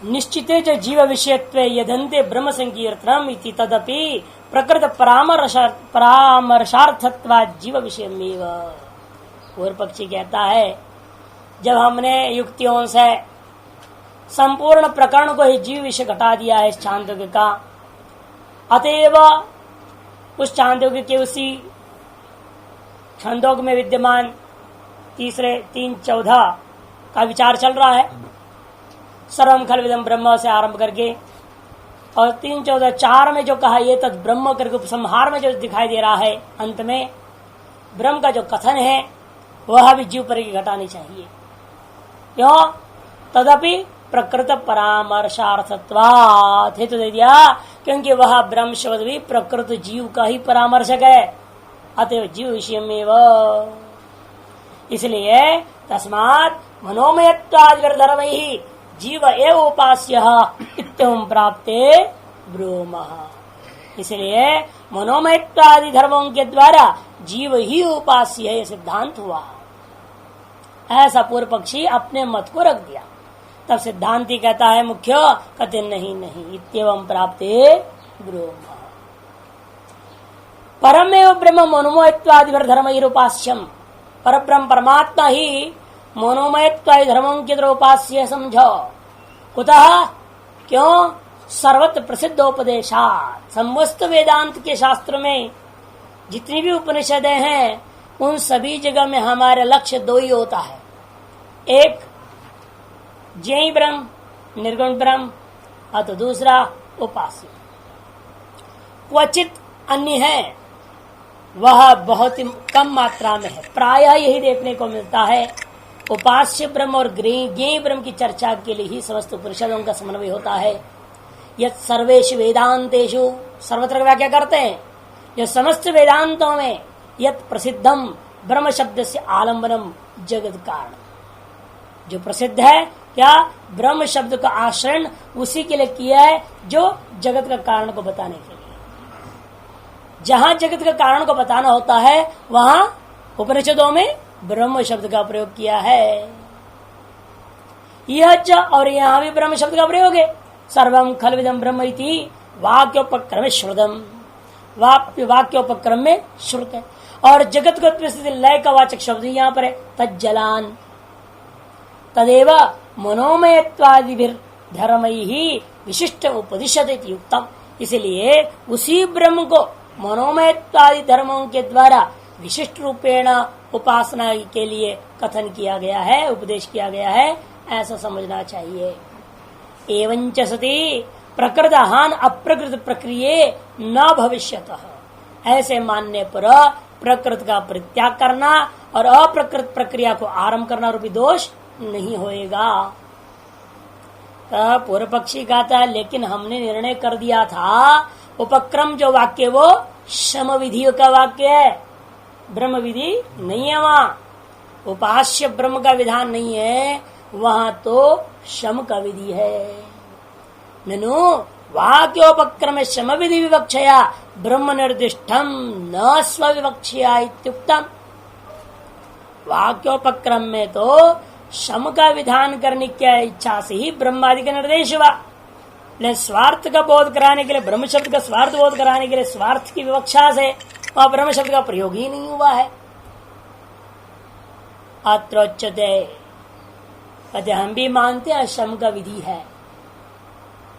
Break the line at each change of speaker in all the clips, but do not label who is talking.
निश्चिते च जीव विषयत्वे यदन्ते ब्रह्म संकीर्तनम इति तदपि प्रकृत परामर्शार्थत्वा जीव विषयमेव। पूर्व पक्षी कहता है जब हमने युक्तियों से संपूर्ण प्रकरण को ही जीव विषय घटा दिया है इस छांदोग्य का, अतएव उस छांदोग्य के उसी छंदोग्य में विद्यमान तीसरे 3:14 का विचार चल रहा है। सर्वम खलविदम ब्रह्म से आरंभ करके और 3:14 में जो कहा ये तद ब्रह्म करके उपसंहार में जो दिखाई दे रहा है, अंत में ब्रह्म का जो कथन है वह भी जीव पर घटानी चाहिए। क्यों? तदपि प्रकृत परामर्शार्थत्वात् हेतु दे दिया, क्योंकि वह ब्रह्म शब्द भी प्रकृत जीव का ही परामर्शक है, अतएव जीव विषय में वह। इसलिए तस्मात् मनोमयत्वादिधर्म ही जीव एव उपास्य इत्यं प्राप्ते ब्रूमः। इसलिए मनोमयत्वादि धर्मों के द्वारा जीव ही उपास्य है, सिद्धांत हुआ। ऐसा पूर्व पक्षी अपने मत को रख दिया। तब सिद्धांती कहता है मुख्य कहते नहीं इत्येवं प्राप्ते ब्रूमः। परमेव ब्रह्म मनोमयत्वादि धर्मैरुपास्यम। परब्रह्म परमात्मा ही मनोमयत्वादि धर्मों के द्वारा उपास्य समझो। कुतः? क्यों? सर्वत्र प्रसिद्धोपदेशात्। समस्त वेदांत के शास्त्र में जितनी भी उपनिषदें हैं उन सभी जगह में हमारा लक्ष्य दो ही होता है, एक ज्ञेय ब्रह्म निर्गुण ब्रह्म और तो दूसरा उपास्य। क्वचित अन्य है, वह बहुत ही कम मात्रा में है, प्रायः यही देखने को मिलता है। उपास्य ब्रह्म और ज्ञेय ब्रह्म की चर्चा के लिए ही समस्त उपनिषदों का समन्वय होता है। यत् सर्वेषु वेदांतेषु, सर्वत्र व्याख्या करते हैं, जो समस्त वेदांतों में यत् प्रसिद्धम ब्रह्म शब्द से आलंबनम जगत कारण, जो प्रसिद्ध है क्या? ब्रह्म शब्द का आश्रय उसी के लिए किया है जो जगत का कारण को बताने के लिए। जहां जगत का कारण को बताना होता है वहां उपनिषदों में ब्रह्म शब्द का प्रयोग किया है। यह और यहां भी ब्रह्म शब्द का प्रयोग है। सर्वम खलविदम ब्रह्म इति वाक्योपक्रम श्रुतम, वाक्योपक्रम में श्रुत है। और जगत को लय का वाचक शब्द यहाँ पर है तज्जलान। तदेव मनोमयत्वादिभिर धर्मैहि विशिष्ट उपदिश्यते युक्तम। इसलिए उसी ब्रह्म को मनोमयत्वादि धर्मों के द्वारा विशिष्ट रूपेण उपासना के लिए कथन किया गया है, उपदेश किया गया है, ऐसा समझना चाहिए। एवंच सति प्रकृत हान अप्रकृत प्रक्रिये न भविष्यतः। ऐसे मानने पर प्रकृत का परित्याग करना और अप्रकृत प्रक्रिया को आरंभ करना रूपी दोष नहीं होएगा। पूर्व पक्षी कहता है लेकिन हमने निर्णय कर दिया था उपक्रम जो वाक्य वो शम विधि का वाक्य है, ब्रह्म विधि नहीं है। वहां उपास्य ब्रह्म का विधान नहीं है, वहां तो शम का विधि है। ननु वाक्योपक्रम शम विधि विवक्षया ब्रह्म निर्दिष्टम न स्व विवक्षया इत्युक्तम। वाक्योपक्रम में तो शम का विधान करने की इच्छा से ही ब्रह्मादि का निर्देश हुआ, लेकिन स्वार्थ का बोध कराने के लिए, ब्रह्म शब्द का स्वार्थ बोध कराने के लिए स्वार्थ की विवक्षा से वह ब्रह्म शब्द का प्रयोग ही नहीं हुआ है। अत्रोच्यते कहते हम भी मानते हैं शम का विधि है,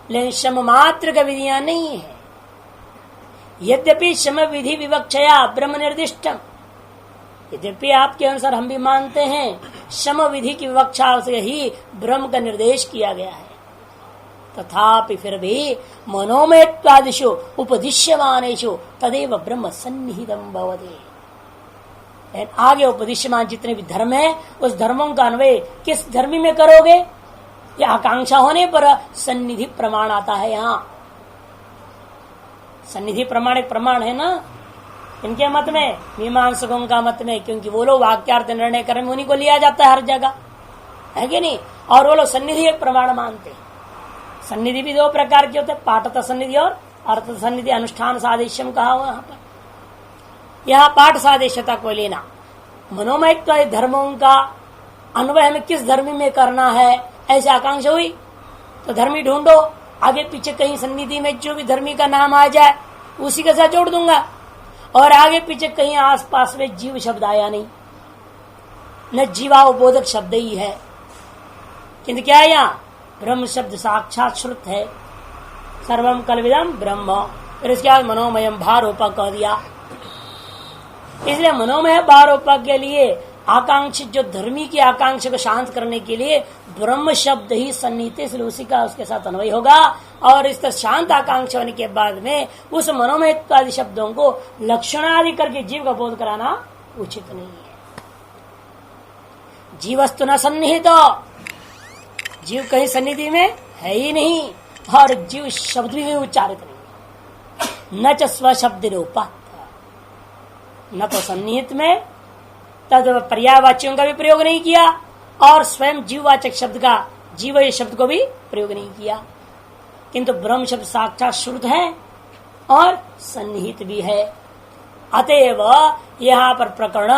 लेकिन शम मात्र का विधियां नहीं है। यद्यपि शम विधि विवक्षया ब्रह्म निर्दिष्टम, यद्यपि आपके अनुसार हम भी मानते हैं शम विधि की विवक्षा से ही ब्रह्म का निर्देश किया गया है, तथापि फिर भी मनोमयत्वादिषु उपदिश्यमानेषु तदेव ब्रह्म सन्निहितम भवति। आगे उपदिश्यमान जितने भी धर्म है उस धर्मों का अन्वय किस धर्मी में करोगे? या आकांक्षा होने पर सन्निधि प्रमाण आता है। यहाँ सन्निधि प्रमाण एक प्रमाण है ना इनके मत में, मीमांसकों का मत में, क्योंकि वो लोग वाक्यार्थ निर्णय करने में उन्हीं को लिया जाता है हर जगह, है कि नहीं? और वो लोग सन्निधि एक प्रमाण मानते हैं। सन्निधि भी दो प्रकार के होते हैं, पाठत सन्निधि और अर्थ सन्निधि। अनुष्ठान सादेश्यम कहा हुआ यहाँ पर। यहाँ पाठ सादेश्यता को लेना, मनोमयत्व धर्मों का अन्वय हमें किस धर्म में करना है ऐसे आकांक्षा हुई तो धर्मी ढूंढो, आगे पीछे कहीं सन्निधि में जो भी धर्मी का नाम आ जाए उसी के साथ जोड़ दूंगा। और आगे पीछे कहीं आसपास में जीव शब्द आया नहीं, न जीवावबोधक शब्द ही है, किंतु क्या है यहाँ ब्रह्म शब्द साक्षात श्रुत है। सर्वम कल्विदम ब्रह्म, फिर इसके बाद मनोमयम भारोपा कह दिया। इसलिए मनोमय भारोपा के लिए आकांक्षित जो धर्मी की आकांक्षा को शांत करने के लिए ब्रह्म शब्द ही सन्निहित, इसलिए उसी का उसके साथ अन्वय होगा। और इस तरह शांत आकांक्षा होने के बाद में उस मनोमयत्वादि शब्दों को लक्षणादि करके जीव का बोध कराना उचित नहीं है। जीवस्तु न सन्निहित, जीव कहीं सन्निधि में है ही नहीं, और जीव शब्द भी उच्चारित नहीं, न च स्व शब्द रूपा, न तो सन्निहित में तद पर्यायवाचियों का भी प्रयोग नहीं किया, और स्वयं जीववाचक शब्द का जीव शब्द को भी प्रयोग नहीं किया, किंतु ब्रह्म शब्द साक्षात श्रुत है और सन्निहित भी है। अतएव यहाँ पर प्रकरण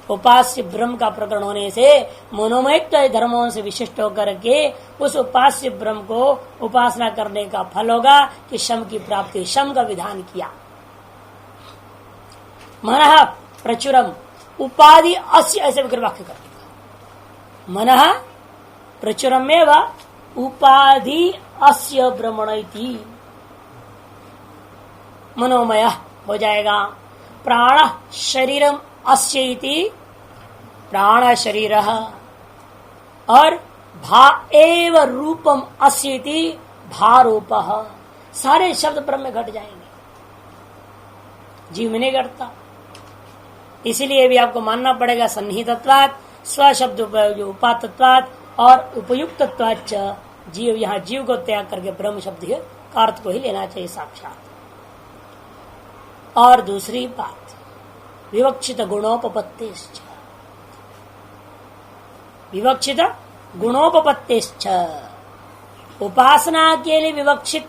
उपास्य ब्रह्म का प्रकरण होने से मनोमयत्व धर्मों से विशिष्ट होकर के उस उपास्य ब्रह्म को उपासना करने का फल होगा कि शम की प्राप्ति, शम का विधान किया। मनः प्रचुरम उपाधि अस्य, ऐसे विग्रह वाक्य कर देगा। मनः प्रचुरम एवं उपाधि अस्य ब्रह्मणैति, मनोमय हो जाएगा। प्राण शरीरम अस्य इति प्राण शरीर, और भा एव रूपम अस्य इति भारूप, सारे शब्द ब्रह्म में घट जाएंगे, जीव में नहीं घटता। इसीलिए भी आपको मानना पड़ेगा सन्निहितत्वात्, स्व शब्द उपात्तत्वात् और उपयुक्तत्वाच्च जीव, यहाँ जीव को त्याग करके ब्रह्म शब्द का अर्थ को ही लेना चाहिए साक्षात। और दूसरी बात विवक्षित गुणोपपत्तिश्च, विवक्षित गुणोपपत्तिश्च, उपासना के लिए विवक्षित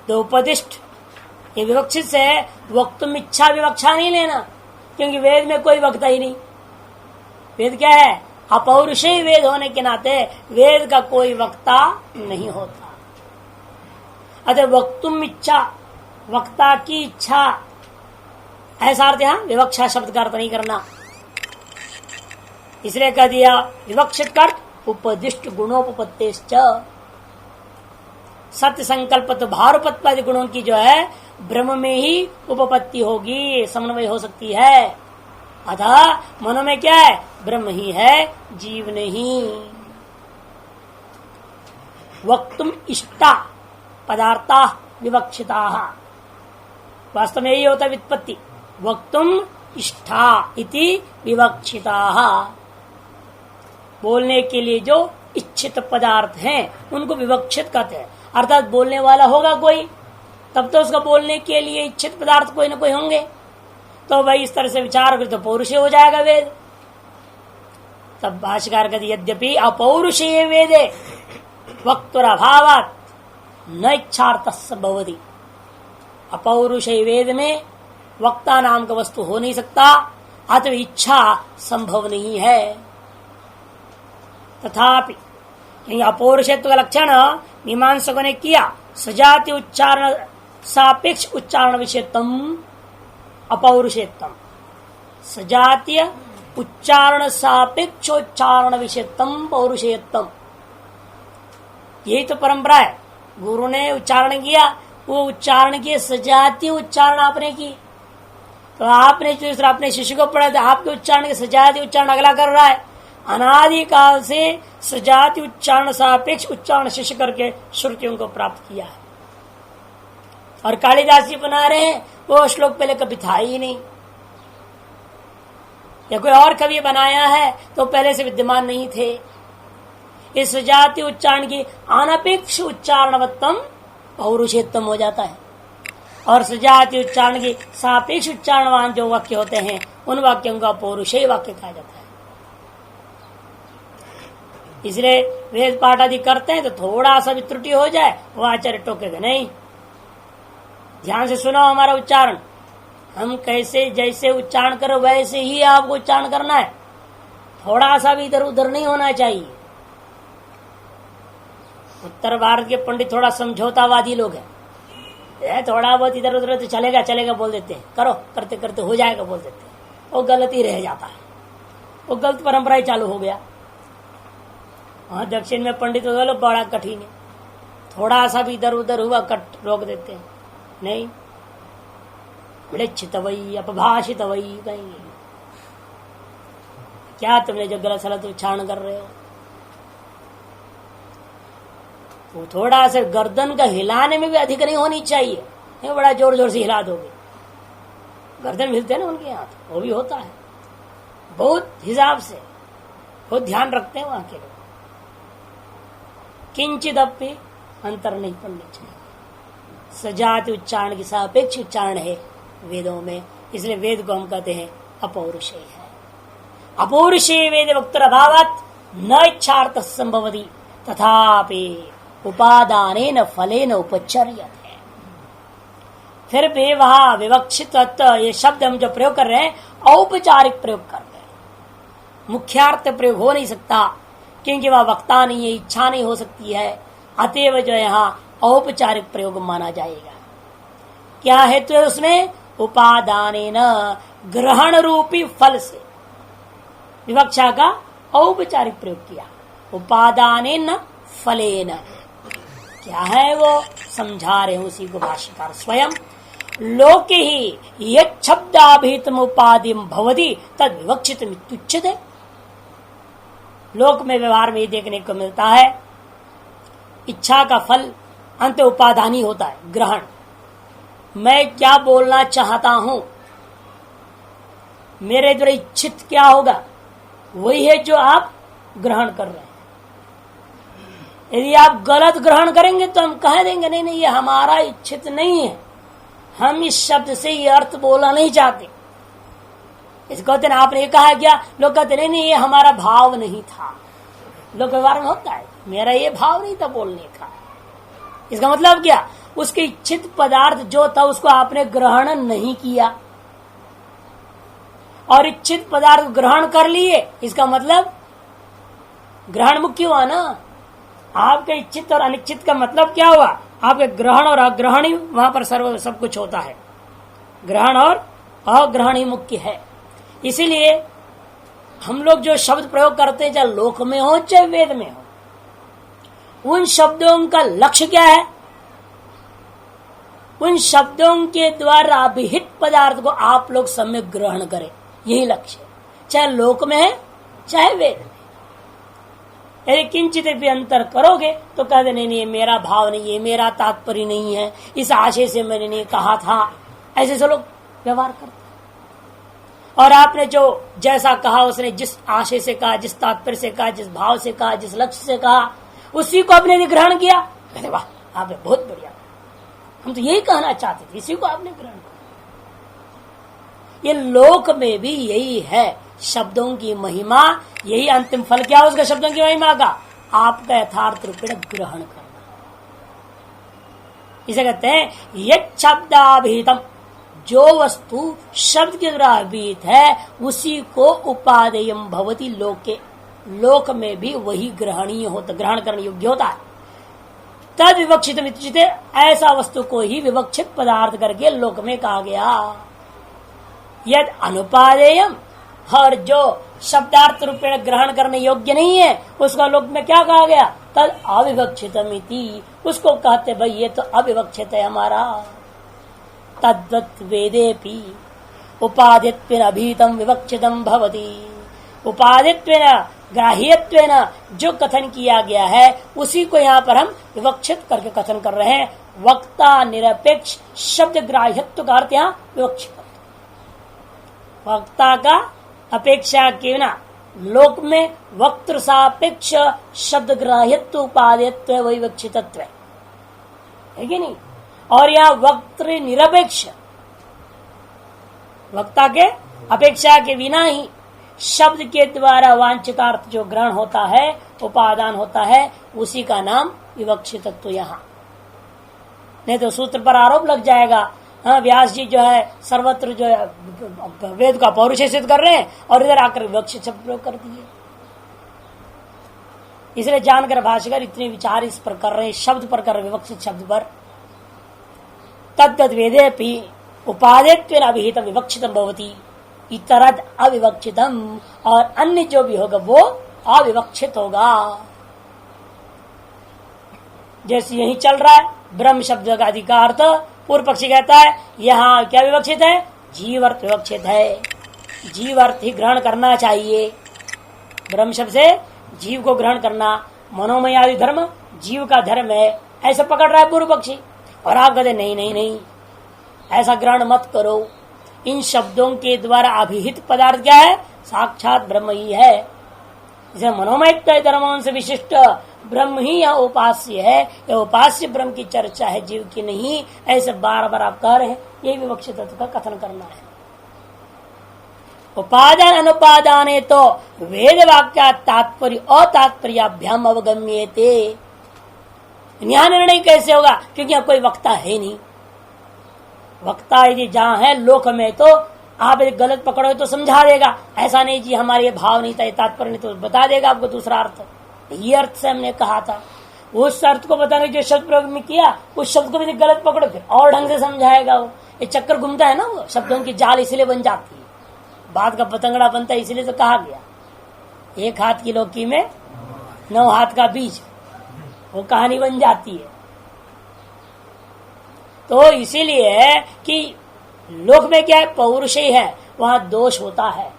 दो उपदिष्ट, ये विवक्षित से वक्तुम इच्छा विवक्षा नहीं लेना, क्योंकि वेद में कोई वक्ता ही नहीं। वेद क्या है? अपौरुषेय वेद होने के नाते वेद का कोई वक्ता नहीं होता। अतः वक्तुम इच्छा, वक्ता की इच्छा, ऐसा अर्थ यहां विवक्षा शब्द का अर्थ नहीं करना, इसलिए कह दिया विवक्षित कर उपदिष्ट गुणोपपत्तिश्च। सत्य संकल्प तो भारूपत्वादि गुणों की जो है ब्रह्म में ही उपपत्ति होगी, समन्वय हो सकती है। अतः मनो में क्या है? ब्रह्म ही है, जीव नहीं। वक्तुम इष्टा पदार्था विवक्षिता, वास्तव में यही होता है व्युत्पत्ति। वक्तुम इष्टा इति विवक्षिता, बोलने के लिए जो इच्छित पदार्थ हैं उनको विवक्षित कहते हैं। अर्थात बोलने वाला होगा कोई, तब तो उसका बोलने के लिए इच्छित पदार्थ कोई न कोई होंगे। तो भाई इस तरह से विचार कर तो पौरुषेय हो जाएगा वेद। तब भाष्यकार कहते यद्यपि अपौरुषेय वेदे वक्तुरभावात् न इच्छार्थस्य भवति, अपौरुषेय वेद में वक्ता नाम का वस्तु हो नहीं सकता, अतः इच्छा संभव नहीं है। तथापि अपौरुषत्व का लक्षण मीमांसकों ने किया, सजाति उच्चारण सापेक्ष उच्चारण विषयत्वम अपौरुषेत्वम, सजातीय उच्चारण सापेक्षोच्चारण विषयत्वम पौरुषेयत्वम। यही तो परंपरा है। गुरु ने उच्चारण किया, वो उच्चारण किए, सजातीय उच्चारण आपने की, तो आपने जो अपने शिष्य को पढ़ा था, आपके उच्चारण के सजातीय उच्चारण अगला कर रहा है। अनादि काल से सजाति उच्चारण सापेक्ष उच्चारण शिष्य करके श्रुतियों को प्राप्त किया है। और कालिदास जी बना रहे हैं, वो श्लोक पहले कभी था ही नहीं, या कोई और कवि बनाया है तो पहले से विद्यमान नहीं थे। इस सजाति उच्चारण की अनपेक्ष उच्चारणवत्तम पौरुषेत्तम हो जाता है, और सजाति उच्चारण की सापेक्ष उच्चारणवान जो वाक्य होते हैं उन वाक्यों का पौरुषेय वाक्य कहा जाता है। इसलिए वेद पाठ आदि करते हैं तो थोड़ा सा भी त्रुटि हो जाए वो आचार्य टोकेगा नहीं। ध्यान से सुनो हमारा उच्चारण, हम कैसे जैसे उच्चारण करो वैसे ही आपको उच्चारण करना है, थोड़ा सा भी इधर उधर नहीं होना चाहिए। उत्तर भारत के पंडित थोड़ा समझौतावादी लोग हैं, थोड़ा बहुत इधर उधर तो चलेगा चलेगा बोल देते हैं, करो करते करते हो जाएगा बोल देते हैं, वो गलत ही रह जाता है, वो गलत परंपरा ही चालू हो गया। वहां दक्षिण में पंडित लोग बड़ा कठिन है, थोड़ा सा भी इधर उधर हुआ कट रोक देते हैं, नहीं विलक्षित वही अपभाषित वही कहेंगे, क्या तुमने जो गलत सलत उच्चारण कर रहे हो। तो थोड़ा सा गर्दन का हिलाने में भी अधिक नहीं होनी चाहिए, नहीं बड़ा जोर जोर से हिला दोगे, गर्दन हिलते हैं ना उनके यहाँ, वो भी होता है, बहुत हिसाब से बहुत ध्यान रखते हैं वहां के लोग। किंचित अपि अंतर नहीं पड़नी चाहिए। सजाति उच्चारण की सापेक्ष उच्चारण है वेदों में, इसलिए वेद को हम कहते हैं अपौरुषेय है। अपौरुषेय वेद वक्तर अभावात न इच्छार्थ संभवति तथापि उपादानेन फलेन उपचर्यते। फिर भी वहां विवक्षित ये शब्द हम जो प्रयोग कर रहे हैं औपचारिक प्रयोग कर रहे हैं, मुख्यार्थ प्रयोग हो नहीं सकता क्योंकि वह वक्ता नहीं है, इच्छा नहीं हो सकती है, अतएव जो यहाँ औपचारिक प्रयोग माना जाएगा। क्या हेतु है उसमें? उपादानेन ग्रहण रूपी फल से विवक्षा का औपचारिक प्रयोग किया। उपादानेन फलेन क्या है वो समझा रहे हैं उसी को भाष्यकार स्वयं। लोके ही यत् शब्दाभिहितम उपादिम भवति तद विवक्षित मित्युच्यते। लोक में व्यवहार में देखने को मिलता है इच्छा का फल अंत उपादानी होता है, ग्रहण। मैं क्या बोलना चाहता हूं, मेरे द्वारा इच्छित क्या होगा, वही है जो आप ग्रहण कर रहे हैं। यदि आप गलत ग्रहण करेंगे तो हम कह देंगे नहीं नहीं ये हमारा इच्छित नहीं है, हम इस शब्द से ये अर्थ बोलना नहीं चाहते। इसको कहते हैं आपने कहा क्या, लोग कहते नहीं नहीं ये हमारा भाव नहीं था। लोग व्यवहार में होता है मेरा ये भाव नहीं था बोलने का। इसका मतलब क्या, उसके इच्छित पदार्थ जो था उसको आपने ग्रहण नहीं किया और इच्छित पदार्थ ग्रहण कर लिए, इसका मतलब ग्रहण मुख्य हुआ ना। आपके इच्छित और अनिच्छित का मतलब क्या हुआ, आपके ग्रहण और अग्रहण ही वहां पर सर्व सब कुछ होता है, ग्रहण और अग्रहण ही मुख्य है। इसीलिए हम लोग जो शब्द प्रयोग करते हैं चाहे लोक में हो चाहे वेद में हो, उन शब्दों का लक्ष्य क्या है, उन शब्दों के द्वारा अभिहित पदार्थ को आप लोग सम्यक ग्रहण करें, यही लक्ष्य है, चाहे लोक में है चाहे वेद में। यदि किंचित भी अंतर करोगे तो कहते नहीं नहीं मेरा भाव नहीं है, मेरा तात्पर्य नहीं है, इस आशय से मैंने नहीं कहा था, ऐसे से लोग व्यवहार करते हैं। और आपने जो जैसा कहा उसने जिस आशय से कहा, जिस तात्पर्य से कहा, जिस भाव से कहा, जिस लक्ष्य से कहा, उसी को आपने ग्रहण किया। कहते वाह आपने बहुत बढ़िया, हम तो यही कहना चाहते थे, इसी को आपने ग्रहण किया। ये लोक में भी यही है, शब्दों की महिमा, यही अंतिम फल क्या उसका शब्दों की महिमा का, आपका यथार्थ रूप में ग्रहण करना। इसे कहते हैं यत् शब्दाभिहितम, जो वस्तु शब्द के द्वारा अभिहित है उसी को उपादेयम भवति लोके, लोक में भी वही ग्रहणीय होता, ग्रहण करने योग्य होता है। तद विवक्षित मित्युच्यते, ऐसा वस्तु को ही विवक्षित पदार्थ करके लोक में कहा गया। यद अनुपादेयम, और जो शब्दार्थ रूप में ग्रहण करने योग्य नहीं है उसका लोक में क्या कहा गया, तद अविवक्षितमिति, उसको कहते भाई ये तो अविवक्षित है हमारा। तद्वत् वेदेपि उपादित्वेन अभीतम विवक्षितम भवति, उपादित्वेन ग्राह्यत्वेन जो कथन किया गया है उसी को यहाँ पर हम विवक्षित करके कथन कर रहे हैं। वक्ता निरपेक्ष शब्द ग्राह्यत्व का अर्थ यहाँ विवक्षित, वक्ता का अपेक्षा के बिना लोक में वक्तृ सापेक्ष शब्द ग्राह्यत्व उपादेयत्व विवक्षितत्व है कि नहीं। और यहाँ वक्तृ निरपेक्ष, वक्ता के अपेक्षा के बिना ही शब्द के द्वारा वांछितार्थ जो ग्रहण होता है, उपादान होता है, उसी का नाम विवक्षितत्व यहाँ। नहीं तो सूत्र पर आरोप लग जाएगा, हाँ व्यास जी जो है सर्वत्र जो है वेद का पौरुषेय सिद्ध कर रहे हैं और इधर आकर विवक्षित शब्द प्रयोग कर दिए। इसलिए जानकर भाष्यकर इतने विचार इस पर कर रहे, शब्द पर कर रहे, विवक्षित शब्द पर। तद्दत वेदे भी उपादेत्वेन अभिहित विवक्षितम भवति इतरद अविवक्षितम, और अन्य जो भी होगा वो अविवक्षित होगा। जैसे यही चल रहा है ब्रह्म शब्द का अधिकार, तो पूर्व पक्षी कहता है यहाँ क्या विवक्षित है, जीव अर्थ विवक्षित है, जीव अर्थ ही ग्रहण करना चाहिए। ब्रह्म शब्द से जीव को ग्रहण करना, मनोमय आदि धर्म जीव का धर्म है, ऐसा पकड़ रहा है पूर्व पक्षी। और आप कहते नहीं नहीं नहीं, ऐसा ग्रहण मत करो। इन शब्दों के द्वारा अभिहित पदार्थ क्या है, साक्षात ब्रह्म ही है। इसे मनोमय धर्मों से विशिष्ट ब्रह्म ही यह उपास्य है, यह उपास्य ब्रह्म की चर्चा है, जीव की नहीं। ऐसे बार बार आप कह रहे हैं, यही विवक्षित तत्व का कथन करना है। उपादान अनुपादाने तो वेद वाक्या तात्पर्य अतात्पर्याभ्याम अवगम्येते। यहाँ निर्णय कैसे होगा, क्योंकि यहाँ कोई वक्ता है नहीं। वक्ता यदि जहाँ है लोक में, तो आप यदि गलत पकड़ोगे तो समझा देगा, ऐसा नहीं जी हमारे ये भाव नहीं था, ये तात्पर्य नहीं, तो बता देगा आपको दूसरा अर्थ। ये अर्थ से हमने कहा था, उस अर्थ को बताने जो शब्द प्रयोग में किया, उस शब्द को भी गलत पकड़ो फिर और ढंग से समझाएगा वो। ये चक्कर घूमता है ना, वो शब्दों की जाल इसलिए बन जाती है, बात का पतंगड़ा बनता है, इसलिए तो कहा गया एक हाथ की लौकी में 9 हाथ का बीज, वो कहानी बन जाती है। तो इसीलिए कि लोक में क्या है, पौरुषेय है, वहां दोष होता है।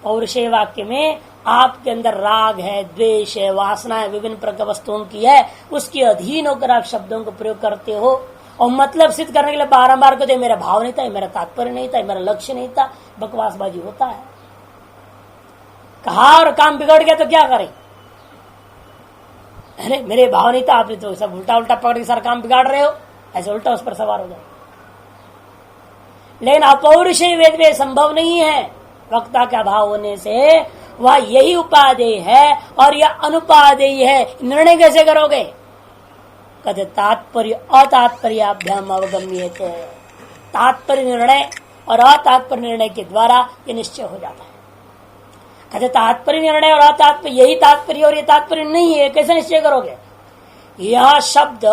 पौरुषेय वाक्य में आपके अंदर राग है, द्वेष है, वासना है, विभिन्न प्रकार वस्तुओं की है, उसके अधीन होकर आप शब्दों को प्रयोग करते हो और मतलब सिद्ध करने के लिए बारंबार कहते मेरा भाव नहीं था, मेरा तात्पर्य नहीं था, मेरा लक्ष्य नहीं था, बकवासबाजी होता है। कहा और काम बिगड़ गया तो क्या करें, अरे मेरे भाव नहीं था, आपने तो सब उल्टा उल्टा पकड़ के सारा काम बिगाड़ रहे हो, ऐसे उल्टा उस पर सवार हो जाए। लेकिन अपौरुषेय वेद में संभव नहीं है, वक्ता का भाव होने से वह यही उपादेय है और यह अनुपादेय है। निर्णय कैसे करोगे, कहते तात्पर्य अतात्पर्याभ्याम अवगम्येते। तात्पर्य निर्णय और अतात्पर्य निर्णय के द्वारा ये निश्चय हो जाता है। कहते तात्पर्य निर्णय और अतात्पर्य, यही तात्पर्य और ये तात्पर्य नहीं है, कैसे निश्चय करोगे। यह शब्द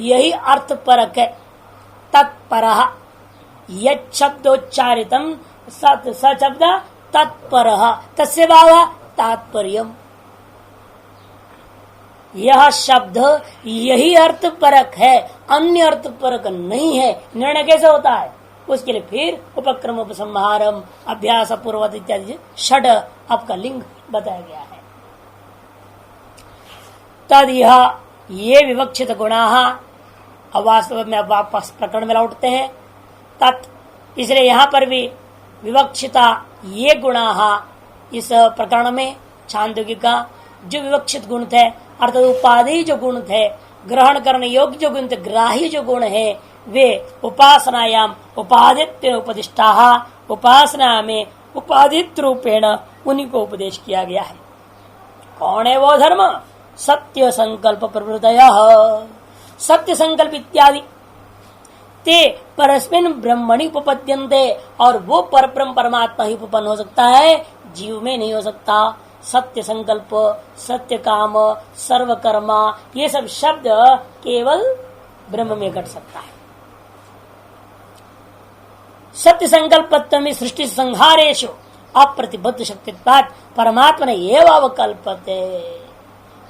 यही अर्थ परक है, तत्परः यत् शब्दोच्चारितम स शब्द तत्परः तस्य भावः तात्पर्यम्। यह शब्द यही अर्थ परक है, अन्य अर्थ परक नहीं है। निर्णय कैसे होता है, उसके लिए फिर उपक्रम उपसंहारम अभ्यास पूर्वत इत्यादि षड आपका लिंग बताया गया है। तद यह ये विवक्षित गुणा, अब वास्तव में अब वापस प्रकरण में लौटते हैं। तत्, इसलिए यहां पर भी विवक्षिता ये गुणा, इस प्रकरण में छांदोग्य का जो विवक्षित गुण थे, अर्थात उपाधि जो गुण थे, ग्रहण करने योग्य जो गुण थे, ग्राह्य जो गुण है, वे उपासनायाम उपादित्य उपदिष्टा, उपासना में उपादित रूपेण उन्हीं को उपदेश किया गया है। कौन है वो धर्म, सत्य संकल्प प्रवृत्तयः, सत्य संकल्प इत्यादि ते परस्मिन् ब्रह्मणि उपपद्यन्ते, और वो परब्रह्म परमात्मा ही उपपन्न हो सकता है, जीव में नहीं हो सकता। सत्य संकल्प, सत्य काम, सर्वकर्मा, ये सब शब्द केवल ब्रह्म में घट सकता है। सत्य संकल्पत्व में सृष्टि संहारेशु अप्रतिबद्ध शक्तित्वात् परमात्मा ने एवं अवकल्पते।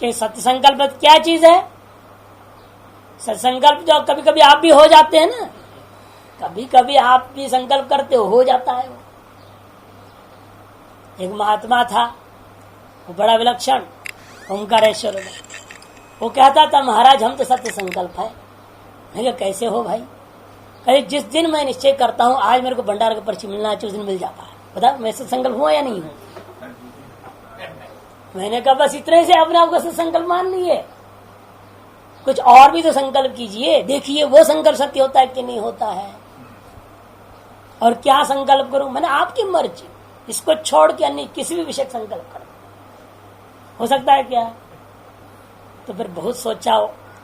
कि सत्य संकल्प क्या चीज है, सत्संकल्प जो कभी कभी आप भी हो जाते हैं ना, कभी कभी आप भी संकल्प करते हो जाता है। एक महात्मा था, वो बड़ा विलक्षण ओंकारेश्वर में, वो कहता था महाराज हम तो सत्य संकल्प है। मैं कहा कैसे हो भाई, कहीं जिस दिन मैं निश्चय करता हूँ आज मेरे को भंडार का पर्ची मिलना चाहिए, उस दिन मिल जाता है। बता मैं सत्य संकल्प हुआ या नहीं हूँ। मैंने कहा बस इतने से अपने आप को सत्य संकल्प मान लिए, कुछ और भी तो संकल्प कीजिए, देखिए वो संकल्प सत्य होता है कि नहीं होता है। और क्या संकल्प करूं, मैंने आपकी मर्जी, इसको छोड़ के अन्य किसी भी विषय संकल्प करो, हो सकता है क्या। तो फिर बहुत सोचा,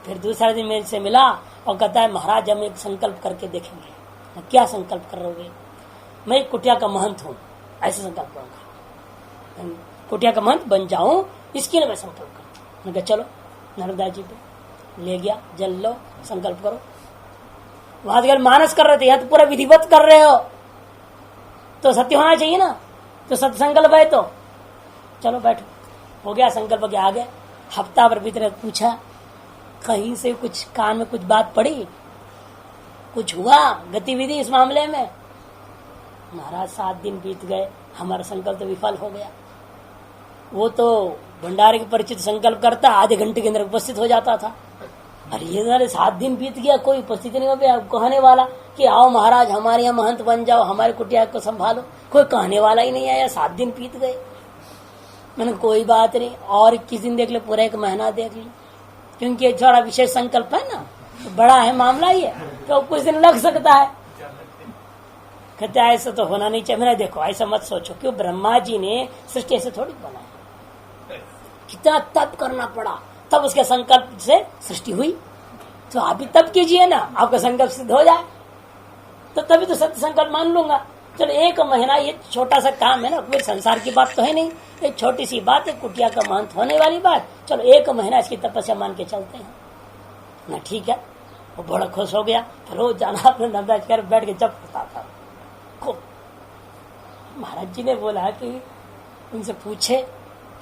फिर दूसरा दिन मेरे से मिला और कहता है महाराज हम एक संकल्प करके देखेंगे। क्या संकल्प करोगे। मैं कुटिया का महंत हूं, ऐसे संकल्प करूंगा, कुटिया का महंत बन जाऊं, इसके लिए मैं संकल्प करता हूं। मैं कहा चलो नर्मदा जी पे ले गया, जल लो, संकल्प करो। वहां से मानस कर रहे थे, यहाँ तो पूरा विधिवत कर रहे हो, तो सत्य होना चाहिए ना, तो सत्य संकल्प है, तो चलो बैठो। हो गया संकल्प के आ गए। हफ्ता भर भीतर पूछा, कहीं से कुछ कान में कुछ बात पड़ी, कुछ हुआ गतिविधि इस मामले में? महाराज 7 दिन बीत गए, हमारा संकल्प तो विफल हो गया। वो तो भंडारे के परिचित संकल्प करता, आधे घंटे के अंदर उपस्थित हो जाता था। अरे ये 7 दिन बीत गया, कोई उपस्थित नहीं हो गया। कहने वाला कि आओ महाराज हमारे यहाँ महंत बन जाओ, हमारे कुटिया को संभालो, कोई कहने वाला ही नहीं आया। 7 दिन बीत गए। मैंने कोई बात नहीं, और 21 दिन देख ले, पूरा 1 महीना देख ली, क्योंकि थोड़ा विशेष संकल्प है ना, तो बड़ा है मामला ये, तो कुछ दिन लग सकता है। कहते ऐसा तो होना नहीं चाहिए। मैंने देखो ऐसा मत सोचो, क्यों ब्रह्मा जी ने सृष्टि ऐसे थोड़ी बनाया, कितना तप करना पड़ा, तब उसके संकल्प से सृष्टि हुई। तो आप भी तप कीजिए ना, आपका संकल्प सिद्ध हो जाए, तो तभी तो सत्य संकल्प मान लूंगा। चलो 1 महीना, ये छोटा सा काम है ना, कोई संसार की बात तो है नहीं, एक छोटी सी बात है, कुटिया का महंत होने वाली बात। चलो 1 महीना इसकी तपस्या मान के चलते हैं ना, ठीक है। वो बड़ा खुश हो गया, रोज जाना अपने नर्मदा जी बैठ के जब करता था खूब। महाराज जी ने बोला कि उनसे पूछे,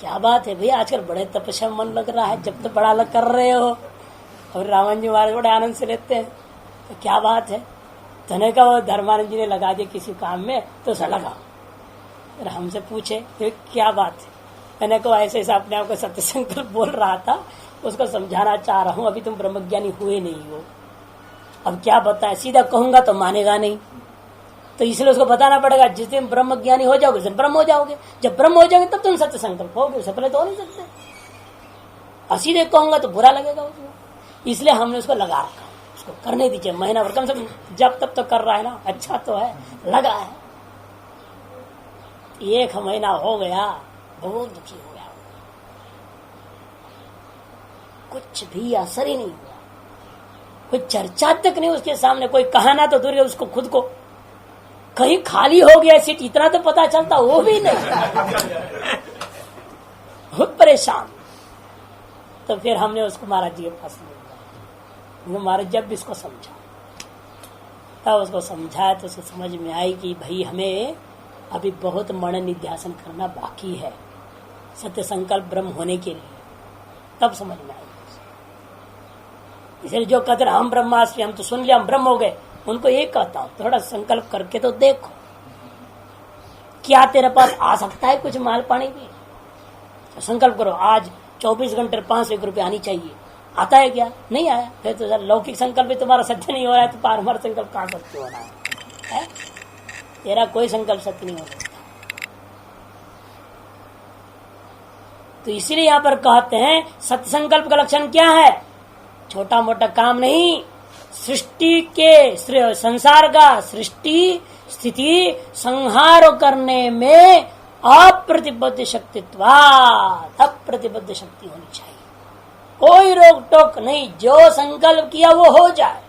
क्या बात है भाई, आजकल बड़े तपस्या मन लग रहा है, जब तो बड़ा अलग कर रहे हो। और रावण जी महाराज बड़े आनंद से लेते हैं, तो क्या बात है? तने का वो धर्मानंद जी ने लगा दिया किसी काम में, तो उसे लगा। फिर हमसे पूछे क्या बात है? मैंने कहा ऐसे ऐसा अपने आप को सत्य संकल्प बोल रहा था, उसको समझाना चाह रहा हूँ, अभी तुम ब्रह्मज्ञानी हुए नहीं हो। अब क्या बताएं, सीधा कहूंगा तो मानेगा नहीं, तो इसलिए उसको बताना पड़ेगा। जिस दिन ब्रह्म ज्ञानी हो जाओगे, ब्रह्म हो जाओगे। जब ब्रह्म हो जाओगे तब तुम सत्य संकल्प होगे, उससे पहले तो हो नहीं सकते। असीधे कहूंगा तो बुरा लगेगा उसको, इसलिए हमने उसको लगा रखा, उसको करने दीजिए। महीना भर कम से कम, जब तब तो कर रहा है ना, अच्छा तो है, लगा है। 1 महीना हो गया, बहुत दुखी हो गया, कुछ भी असर ही नहीं हुआ, कोई चर्चा तक नहीं उसके सामने, कोई कहना तो दूर है, उसको खुद को कहीं खाली हो गया सीट, इतना तो पता चलता, वो भी नहीं। बहुत परेशान। तो फिर हमने उसको महाराज जी के पास ले गया। महाराज जब भी इसको समझा, तब उसको समझाया तो उसको समझ में आई कि भाई हमें अभी बहुत मनन निध्यासन करना बाकी है सत्य संकल्प ब्रह्म होने के लिए। तब समझ में आई। इसलिए जो कहते हम ब्रह्मास्मि, हम तो सुन लिया हम ब्रह्म हो गए, उनको ये कहता हूं थोड़ा संकल्प करके तो देखो, क्या तेरे पास आ सकता है कुछ माल पानी भी? तो संकल्प करो आज 24 घंटे 500 रुपये आनी चाहिए। आता है क्या? नहीं आया। फिर तो लौकिक संकल्प भी तुम्हारा सत्य नहीं हो रहा है, तो पारमार्थ संकल्प कहां सत्य हो रहा है? तेरा कोई संकल्प सत्य नहीं हो सकता। तो इसीलिए यहां पर कहते हैं सत्य संकल्प का लक्षण क्या है? छोटा मोटा काम नहीं, सृष्टि के संसार का सृष्टि स्थिति संहार करने में अप्रतिबद्ध शक्तित्वात्, अप्रतिबद्ध शक्ति होनी चाहिए। कोई रोक टोक नहीं, जो संकल्प किया वो हो जाए।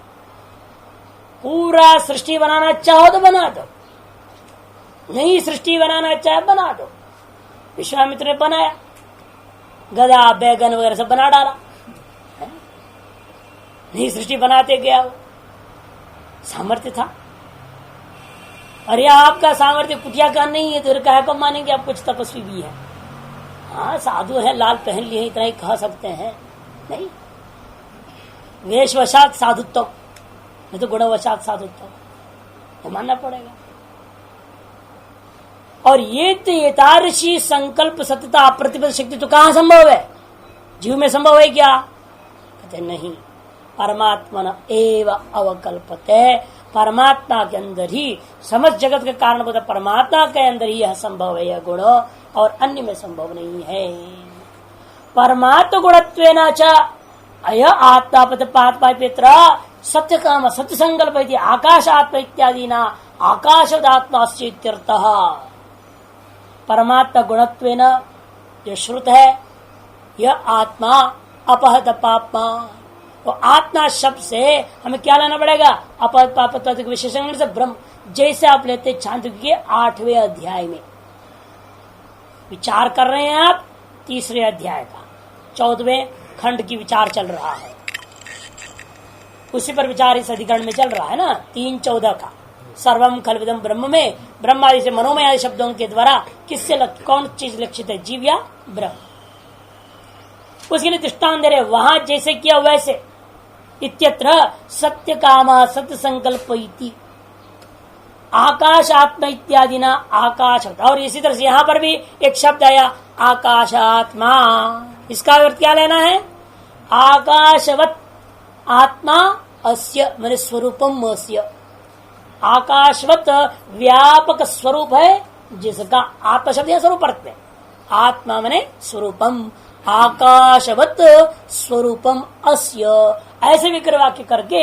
पूरा सृष्टि बनाना चाहो तो बना दो, नहीं सृष्टि बनाना चाहे बना दो। विश्वामित्र ने बनाया, गधा बैगन वगैरह सब बना डाला, नहीं सृष्टि बनाते गया, वो सामर्थ्य था। और यह आपका सामर्थ्य कुटिया का नहीं है, तो कह को मानेंगे आप कुछ तपस्वी भी है। हाँ साधु है, लाल पहन लिए, इतना ही कह सकते हैं। नहीं, वेशवशात साधुत्व, नहीं तो गुणवशात साधुत्व, तो मानना पड़ेगा। और ये यथार्षि संकल्प सत्यता प्रतिबद्ध शक्ति तो कहां संभव है? जीव में संभव है क्या? कहते नहीं, परमात्मा एव अवकल्पते, परमात्मा के अंदर ही समस्त जगत के कारण होता, परमात्मा के अंदर ही यह संभव है, यह गुण, और अन्य में संभव नहीं है। परमात्म गुणत्वेन च अय आत्मापतपात्मापित्र सत्य काम सत्य संकल्प इति आकाशात्म इत्यादि न आकाशदात्मास्यत्यर्थः। परमात्मा गुणत्वेन जो श्रुत है, यह आत्मा अपहत पापमा, तो आत्मा शब्द से हमें क्या लाना पड़ेगा? अपहत पाप विशेषण से ब्रह्म, जैसे आप लेते छांदोग्य के 8वें अध्याय में विचार कर रहे हैं आप 3रे अध्याय का, 14वें खंड की विचार चल रहा है, उसी पर विचार इस अधिकरण में चल रहा है ना, 3:14 का। सर्वम खलविदम ब्रह्म में ब्रह्म आदि से मनोमय आदि शब्दों के द्वारा किससे कौन चीज लक्षित है? जीव या ब्रह्म। उसके लिए दृष्टांत दे रहे, वहां जैसे किया वैसे। इत्यत्र सत्य कामा सत्य संकल्प इति आकाश आत्मा इत्यादि ना आकाश। और इसी तरह से यहां पर भी एक शब्द आया आकाशात्मा। इसका अर्थ क्या लेना है? आकाशवत आत्मा अस्य मैंने स्वरूपम अस्य। आकाशवत व्यापक स्वरूप है जिसका आत्मा शब्द है स्वरूप अर्थ में। आत्मा मैंने स्वरूपम, आकाशवत स्वरूपम अस्य, ऐसे विग्रह वाक्य करके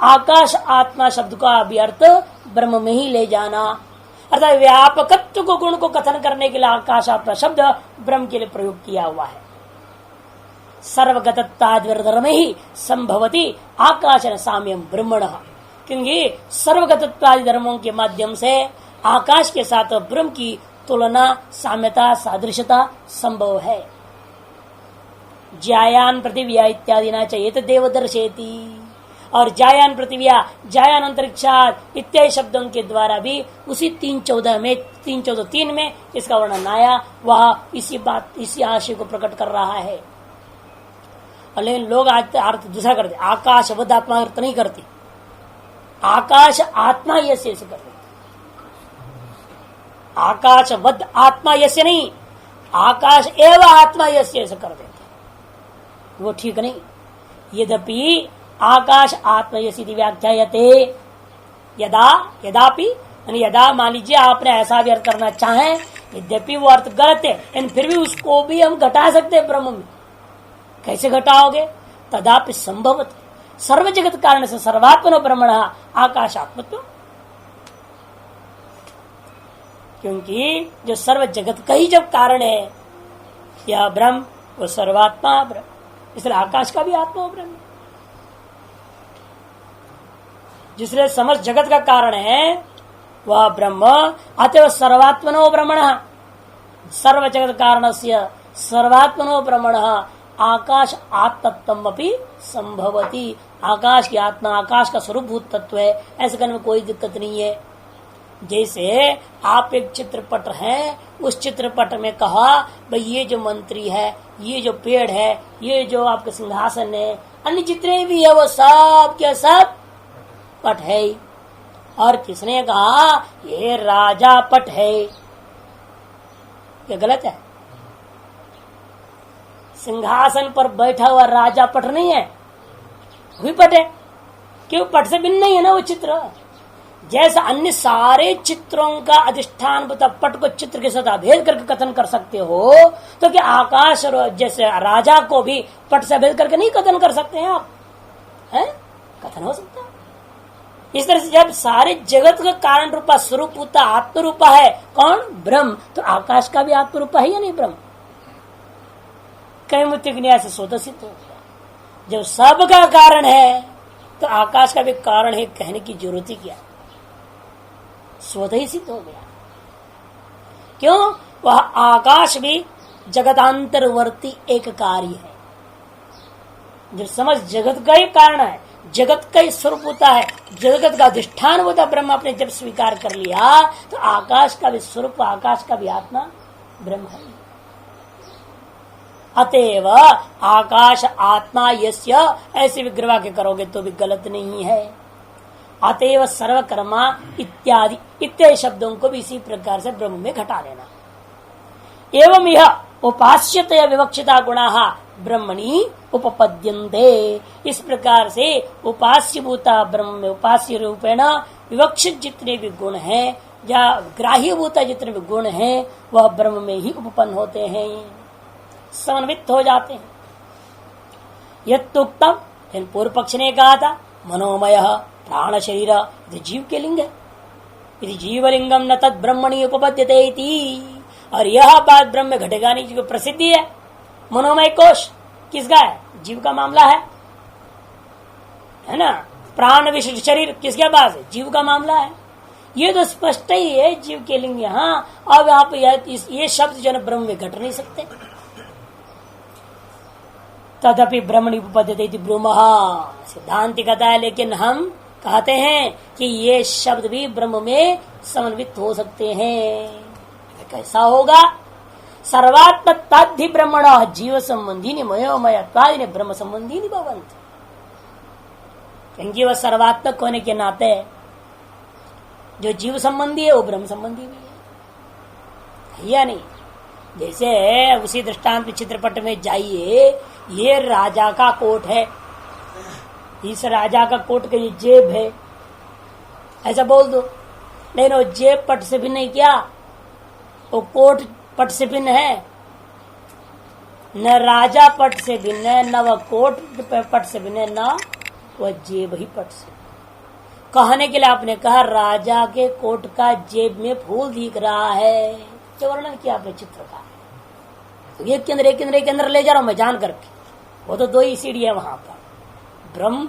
आकाश आत्मा शब्द का भी अर्थ ब्रह्म में ही ले जाना। अर्थात व्यापकत्व को गुण को कथन करने के लिए आकाश आत्मा शब्द ब्रह्म के लिए प्रयोग किया हुआ है। सर्वगतत्वाद्वरधर्म ही संभवती आकाश साम्यम ब्रह्मण, क्योंकि सर्वगतत्वादि धर्मों के माध्यम से आकाश के साथ ब्रह्म की तुलना, साम्यता, सादृश्यता संभव है। जायान पृथिव्या इत्यादि ना चाहिए तो देवदर्शेति, और जायान पृथिव्या जायान अंतरिक्षा इत्यादि शब्दों के द्वारा भी उसी 3:14 में 3:14 में इसका वर्णन आया। वह इसी आशय को प्रकट कर रहा है। लेकिन लोग आज अर्थ दूसरा करते, आकाशवद आत्मा अर्थ नहीं करते, आकाश आत्मा यस्य करते। आकाशवद आत्मा यस्य नहीं, आकाश एवं आत्मा यस्य कर देते, वो ठीक नहीं। यद्यपि आकाश आत्मा यस्य व्याख्यायते, यदापि यदा मान लीजिए आपने ऐसा भी अर्थ करना चाहे, यद्यपि वो अर्थ गलत है, लेकिन फिर भी उसको भी हम घटा सकते हैं ब्रह्म में। कैसे घटाओगे? तदापि संभवत सर्व जगत कारण से सर्वात्मनो ब्रह्मण आकाशात्मत्व, क्योंकि जो सर्व जगत का ही जब कारण है यह ब्रह्म, वो सर्वात्मा ब्रह्म, इसलिए आकाश का भी आत्मा ब्रह्म, जिसलिए समस्त जगत का कारण है वह ब्रह्म। अतएव सर्वात्मनो ब्रह्मण, सर्व जगत कारण से सर्वात्मनो ब्रह्मण आकाश आत्मत्वम अपनी संभवती, आकाश की आत्मा आकाश का स्वरूप भूत तत्व है, ऐसे करने में कोई दिक्कत नहीं है। जैसे आप एक चित्रपट है, उस चित्रपट में कहा भाई ये जो मंत्री है, ये जो पेड़ है, ये जो आपके सिंहासन है, अन्य जितने भी है वो सब क्या सब पट है। और किसने कहा ये राजा पट है? ये गलत है। सिंहासन पर बैठा हुआ राजा पट नहीं है, वही पट है। क्यों? पट से भिन्न नहीं है ना वो चित्र। जैसा अन्य सारे चित्रों का अधिष्ठान पट को चित्र के साथ अभेद करके कथन कर सकते हो, तो क्या आकाश और जैसे राजा को भी पट से अभेद करके नहीं कथन कर सकते हैं आप? हैं? कथन हो सकता है। इस तरह से जब सारे जगत का कारण रूपा स्वरूप होता आत्म रूपा है कौन? ब्रह्म। तो आकाश का भी आत्म रूपा है या नहीं ब्रह्म? कई मुक्ति न्याय से स्वतः सिद्ध हो गया। जब सब का कारण है तो आकाश का भी कारण है कहने की जरूरत ही क्या, स्वतः ही सिद्ध हो गया। क्यों? वह आकाश भी जगतांतरवर्ती एक कार्य है, जो समझ जगत का ही कारण है, जगत का ही स्वरूप होता है, जगत का अधिष्ठान होता ब्रह्म आपने जब स्वीकार कर लिया, तो आकाश का भी स्वरूप, आकाश का भी आत्मा ब्रह्म है। अतएव आकाश आत्मा यस्य, ऐसे विग्रह के करोगे तो भी गलत नहीं है। अतएव सर्वकर्मा इत्यादि इत्यादि शब्दों को भी इसी प्रकार से ब्रह्म में घटा लेना। एवं यह उपास्यतया विवक्षिता गुणाः ब्रह्मणि उपपद्यन्ते, इस प्रकार से उपास्य भूता ब्रह्म में उपास्य रूपेण विवक्षित जितने भी गुण हैं या ग्राह्य भूता जितने भी गुण हैं वह ब्रह्म में ही उपपन्न होते हैं, समन्वित हो जाते हैं। यत्तुक्तम, पूर्व पक्ष ने कहा था मनोमय प्राण शरीर जीव के लिंग है, यदि जीवलिंगम न तद ब्रह्मणि उपपद्यते इति, और यह बात ब्रह्म में घटेगा नहीं, जो प्रसिद्धि है। मनोमय कोश किसका है? जीव का मामला है ना। प्राण विशिष्ट शरीर किसके पास है? जीव का मामला है। ये तो स्पष्ट ही है जीव के लिंग यहाँ। अब आप ये शब्द जो है ब्रह्म में घट नहीं सकते। तदपि ब्रह्मणि उपपद्यते ब्रूम। सिद्धांत कहता है लेकिन हम कहते हैं कि ये शब्द भी ब्रह्म में समन्वित हो सकते हैं। कैसा होगा? सर्वात्म तद्धि ब्रह्मण जीव संबंधी मयोमयत्वादि ब्रह्म संबंधी भवन्ति, क्योंकि वह सर्वात्मक होने के नाते जो जीव संबंधी है वो ब्रह्म संबंधी भी है या नहीं। जैसे उसी दृष्टांत चित्रपट में जाइए, ये राजा का कोट है, इस राजा का कोट का ये जेब है, ऐसा बोल दो। लेकिन वो जेब पट से भिन्न है क्या? वो कोट पट से भिन्न है? न राजा पट से भिन्न है, न वह कोट पट से भिन्न है, न वह जेब ही पट से। कहने के लिए आपने कहा राजा के कोट का जेब में फूल दिख रहा है, जो वर्णन किया आपने चित्र का। तो एक के अंदर एक के अंदर एक के अंदर ले जा रहा हूं मैं जान करके। वो तो दो ही सीढ़ी है वहां पर। ब्रह्म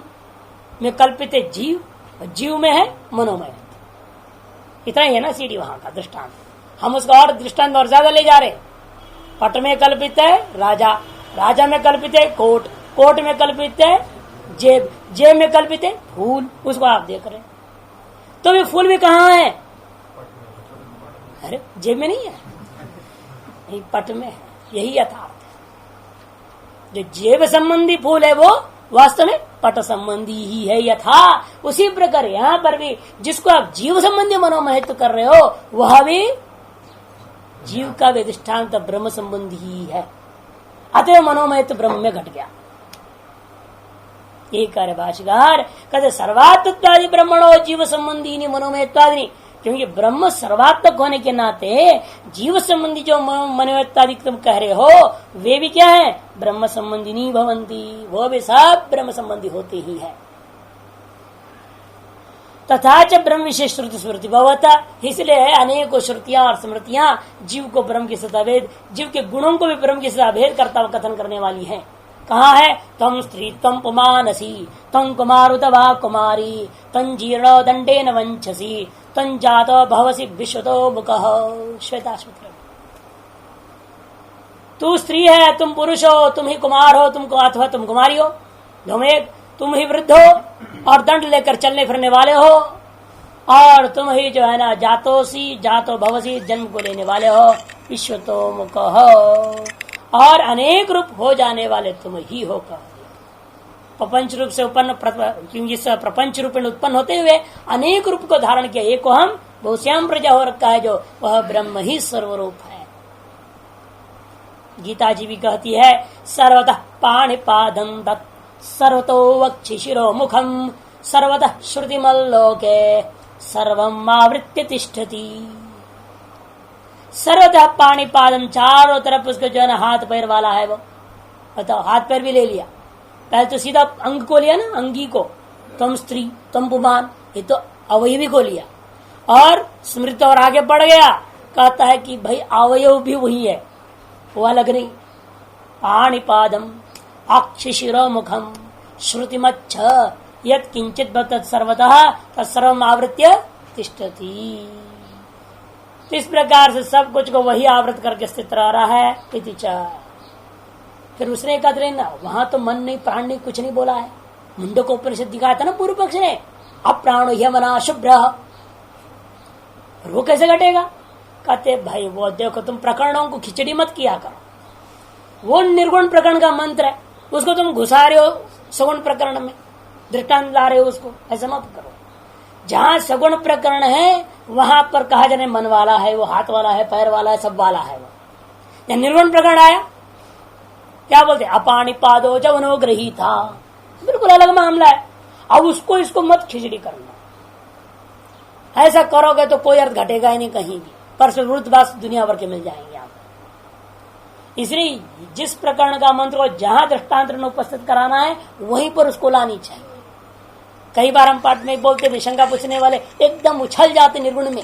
में कल्पित है जीव, और जीव में है मनोमय। इतना ही है ना सीढ़ी वहां का दृष्टांत। हम उसका और दृष्टांत और ज्यादा ले जा रहे। पट में कल्पित है राजा, राजा में कल्पित है कोट, कोट में कल्पित है जेब, जेब में कल्पित है फूल। उसको आप देख रहे, तो भी फूल भी कहाँ है? अरे जेब में नहीं है, नहीं पट में है। यही यथार्थ है। जो जेब संबंधी फूल है वो वास्तव में पट संबंधी ही है। यथा उसी प्रकार यहाँ पर भी जिसको आप जीव संबंधी मनोमहित कर रहे हो, वह भी जीव का विधिष्ठांत ब्रह्म संबंधी ही है। अतः मनोमहित ब्रह्म में घट गया। एक कार्य भाष्यकार कहते सर्वात्मत्वादि ब्रह्मणो जीव संबंधी मनोमयत्वादि, क्योंकि ब्रह्म सर्वात्मक होने के नाते जीव संबंधी जो मनोमयत्वादि तुम कह रहे हो वे भी क्या है? ब्रह्म संबंधी नहीं भवंती, वो भी सब ब्रह्म संबंधी होते ही है। तथा च ब्रह्म विशेष श्रुति स्मृति भवता, इसलिए अनेकों श्रुतियां और स्मृतियां जीव को ब्रह्म के सदा भेद, जीव के गुणों को भी ब्रह्म के सदा भेद करता हुआ कथन करने वाली है। कहाँ है? तम स्त्री तम पुमानसी, तम कुमारुत वा कुमारी, तम जीर्ण दंडेन वंचसी, तम जातो भवसी विश्वतो मुकः। श्वेताश्वत्र। तू स्त्री है, तुम पुरुष हो, तुम ही कुमार हो, तुमको अथवा तुम कुमारी हो, तुम ही वृद्ध हो और दंड लेकर चलने फिरने वाले हो, और तुम ही जो है ना जातो भवसी जन्म को लेने वाले हो, विश्वतो मुकः, और अनेक रूप हो जाने वाले तुम ही हो। प्रपंच रूप से उत्पन्न, क्योंकि प्रपंच रूप में उत्पन्न होते हुए अनेक रूप को धारण किया। एक को हम बहुश्याम प्रजा हो रखा है, जो वह ब्रह्म ही सर्वरूप है। गीता जी भी कहती है सर्वतः पाणिपादं तत् सर्वतो वक्षिशिरो मुखम सर्वतः श्रुतिमल्लोके सर्वम् आवृत्य तिष्ठति। सर्वतः पाणिपादम, चारों तरफ उसके जो है ना हाथ पैर वाला है। वो बताओ, हाथ पैर भी ले लिया, पहले तो सीधा अंग को लिया ना, अंगी को, तुम स्त्री तुम पुमान, ये तो अवयवी को लिया। और स्मृति और आगे बढ़ गया, कहता है कि भाई अवयव भी वही है, वो अलग नहीं। पाणिपादम अक्षिशिरो मुखम श्रुतिमच्छ यत् किंचित तत्सर्वतः तत्सर्वम् आवृत्य तिष्ठति। तो इस प्रकार से सब कुछ को वही आवृत करके स्थित रह रहा है। फिर उसने कहा ना, वहां तो मन नहीं प्राण नहीं कुछ नहीं बोला है। मुंडो को उपनिषद दिखाया था ना पूर्व पक्ष ने, अप्राणो ह्यमना शुभ्र, वो कैसे घटेगा? कहते भाई वो देखो, तुम प्रकरणों को खिचड़ी मत किया करो। वो निर्गुण प्रकरण का मंत्र है, उसको तुम घुसा रहे हो सगुण प्रकरण में, दृष्टांत ला रहे हो उसको, ऐसा मत करो। जहां सगुण प्रकरण है वहां पर कहा जाने मन वाला है, वो हाथ वाला है, पैर वाला है, सब वाला है। वो निर्गुण प्रकरण आया, क्या बोलते? अपाणिपादो जब अनुग्रही था, बिल्कुल अलग मामला है। अब उसको इसको मत खिचड़ी करना। ऐसा करोगे तो कोई अर्थ घटेगा ही नहीं कहीं भी, पर विरुद्ध बात दुनिया भर के मिल जाएंगे आपको। इसलिए जिस प्रकरण का मंत्र को जहां दृष्टांत में उपस्थित कराना है वहीं पर उसको लानी चाहिए। कई बार हम पाठ में बोलते थे, शंका पूछने वाले एकदम उछल जाते निर्गुण में,